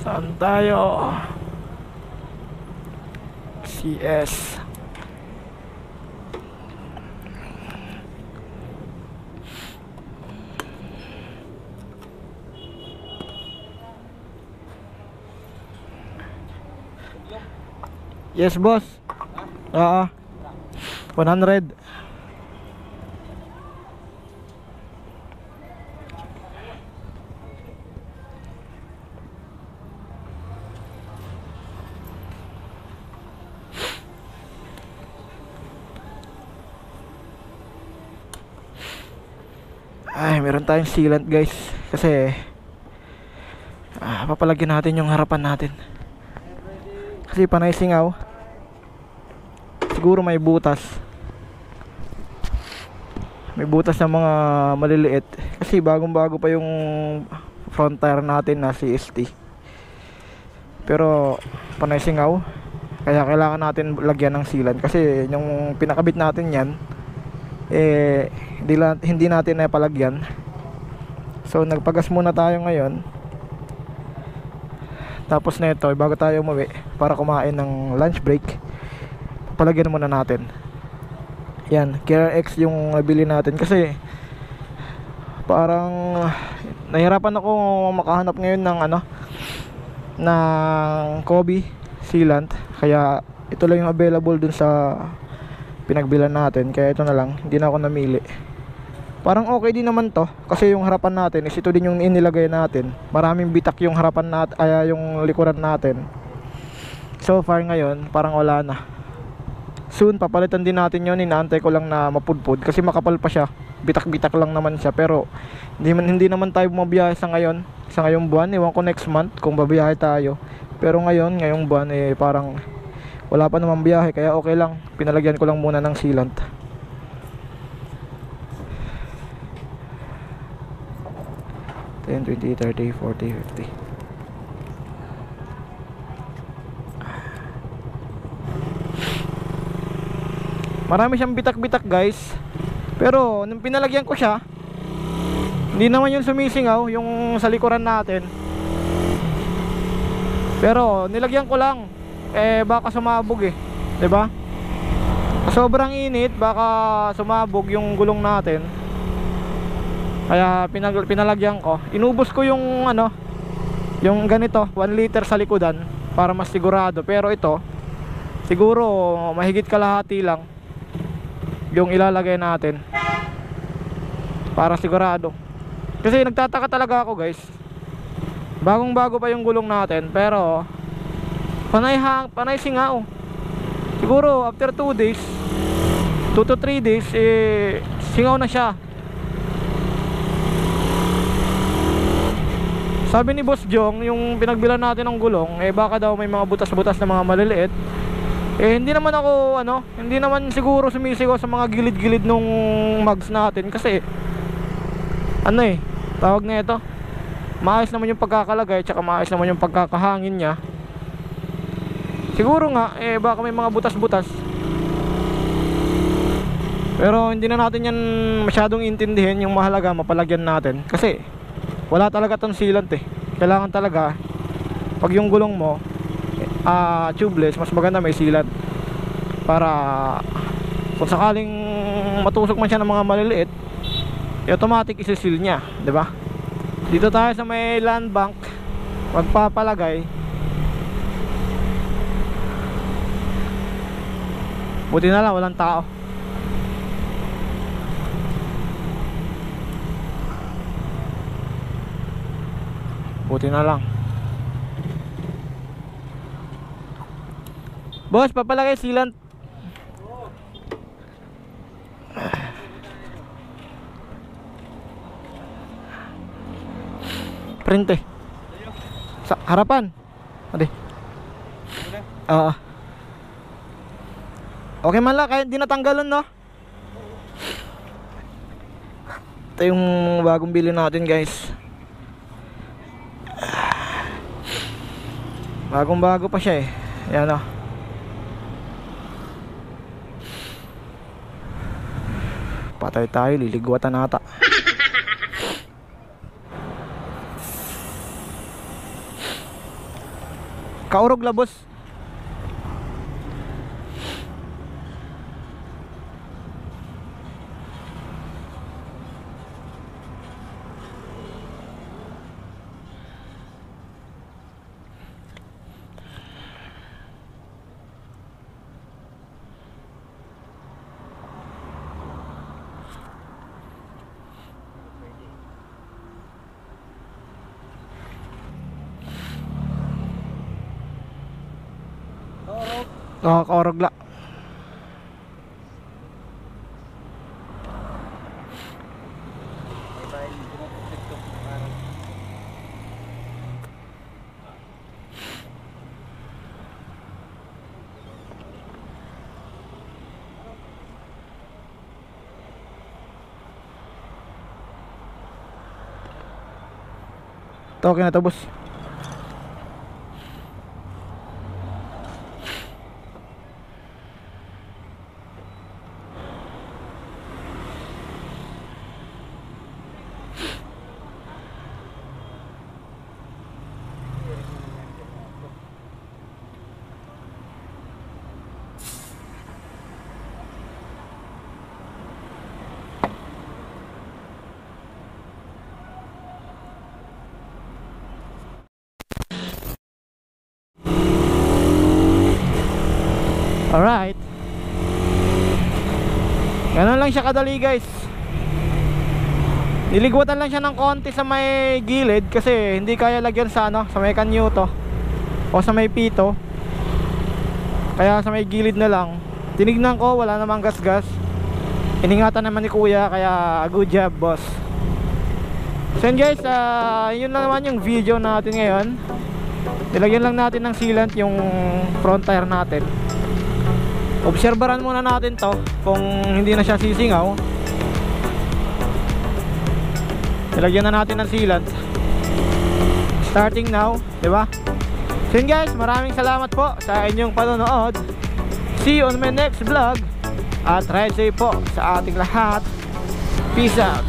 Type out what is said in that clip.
Saan tayo? CS. Yes, boss. Oo. 100. Ay, meron tayong sealant, guys. Kasi papalagyan natin yung harapan natin. Kasi panay singaw. Siguro may butas. May butas ng mga maliliit. Kasi bagong bago pa yung front tire natin na CST. Pero panay singaw. Kaya kailangan natin lagyan ng sealant. Kasi yung pinakabit natin yan, hindi natin na palagyan. So nagpagas muna tayo ngayon. Tapos na ito, bago tayo umuwi para kumain ng lunch break, palagyan muna natin. Yan, KRX yung nabili natin. Kasi parang nahirapan ako makahanap ngayon ng ng Kobe sealant. Kaya ito lang yung available dun sa pinagbilan natin. Kaya ito na lang, hindi na ako namili. Parang okay din naman to. Kasi yung harapan natin is ito din yung inilagay natin. Maraming bitak yung harapan natin, kaya yung likuran natin. So far ngayon, parang wala na. Soon papalitan din natin yun. Inaantay ko lang na mapudpud. Kasi makapal pa siya. Bitak-bitak lang naman siya. Pero hindi naman tayo bumabiyahe sa ngayon. Sa ngayong buwan, iwan ko next month kung babiyahe tayo. Pero ngayong buwan parang wala pa namang biyahe. Kaya okay lang, pinalagyan ko lang muna ng sealant. 10, 20, 30, 40, 50. Marami siyang bitak-bitak, guys. Pero nung pinalagyan ko siya, hindi naman yung sumisingaw yung sa likuran natin. Pero nilagyan ko lang, baka sumabog 'di ba? Sobrang init, baka sumabog yung gulong natin. Kaya pinalagyan ko. Inubos ko yung yung ganito, 1 liter sa likodan para mas sigurado. Pero ito, siguro mahigit kalahati lang yung ilalagay natin para sigurado. Kasi nagtataka talaga ako, guys. Bagong bago pa yung gulong natin, pero panay singaw. Siguro after 2 days, 2 to 3 days, singaw na siya. Sabi ni Boss Jong, yung pinagbilan natin ng gulong, baka daw may mga butas-butas na mga maliliit. Hindi naman ako, hindi naman siguro sumisigaw sa mga gilid-gilid nung mags natin. Kasi, tawag na ito, maayos naman yung pagkakalagay, tsaka maayos naman yung pagkakahangin niya. Siguro nga, baka may mga butas-butas. Pero hindi na natin yan masyadong intindihin. Yung mahalaga, mapalagyan natin. Kasi, wala talaga tong sealant Kailangan talaga pag yung gulong mo tubeless, mas maganda may sealant. Para kung sakaling matusok man siya ng mga maliliit, automatic isi-seal niya, 'di ba? Dito tayo sa may land bank, magpapalagay. Buti na lang walang tao. Buti na lang. Boss, papalagay sealant. Printe. Sa harapan. Ade. Oo. Okay man lang, kahit di natanggalan, no? Ito yung bagong bili natin, guys. Bagong bago pa siya Yan patay tayo, liligwatan ata. Kaurog Labos. Oh, Kaorogla. Okay na to, boss. Alright. Ganun lang siya kadali, guys. Niligwatan lang siya ng konti sa may gilid kasi hindi kaya lagyan sa ano, sa may kanyuto o sa may pito. Kaya sa may gilid na lang. Tinignan ko, wala namang gasgas. Iningatan naman ni kuya, kaya good job, boss. So yun, guys, yun lang naman yung video natin ngayon. Nilagyan lang natin ng sealant yung front tire natin. Obserbaran muna natin to kung hindi na siya sisingaw. Nilagyan na natin ng sealant starting now, di ba? So yun, guys, maraming salamat po sa inyong panonood. See you on my next vlog. At ride safe po sa ating lahat. Peace out.